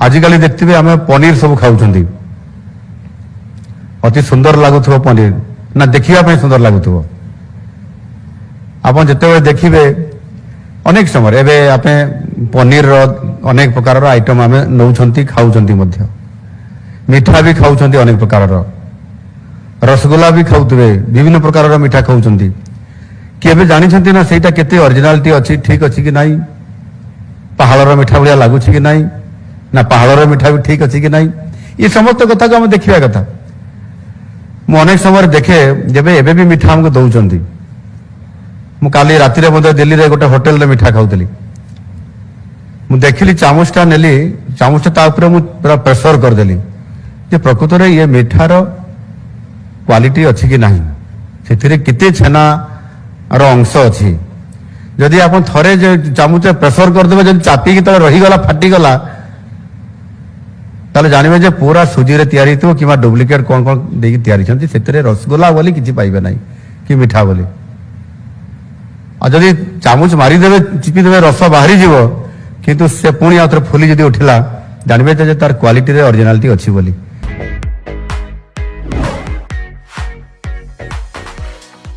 आजिकल देखते आम पनीर सब खाऊं अति सुंदर लगुव पनीर ना देखा सुंदर लगुव आप जिते देखिए अनेक समय एवं आप पनीर अनेक प्रकार आइटम आम नौ खाऊँ मीठा भी खाऊं अनेक प्रकार रसगोला भी खाऊे विभिन्न प्रकार मीठा खाऊं किए जानी ना सहीटा केते ओरिजिनालिटी अच्छी ठीक अच्छी कि नहीं पहाड़ मीठा भाया लगुच कि नहीं ना पहाड़ मीठा भी ठीक अच्छी कि नहीं ये समस्त कथा को आम देखा कथा मु अनेक समय देखे जब एबे भी मीठा हमको दौरान मु काली राति दिल्ली रे गोटे होटेल मीठा खाऊली मु देखिली चामचटा नेली चामचटा पूरा प्रेसर करदेली जे प्रकृत में ये मीठार क्वालिटी अच्छी कि नहीं से केते छेना अंश अच्छी जदि आप थरे चामच प्रेसर करदे जब चापिकी तले रहीगला फाटीगला ताले जानवे जे पूरा सुजी रे तैयारी थो कि डुप्लिकेट कौन कौन देकी तैयारी छंती सेतरे रसगोला बोली किछि पाइबे नहीं कि मीठा बोली आ जदि चामच मारिदेवे चिपिदेवे रस बाहरी जीवो किंतु से पुणी आउथरे फुली जदि उठिला जानवे जे तार क्वालिटी रे ओरिजिनालिटी अच्छी बोली।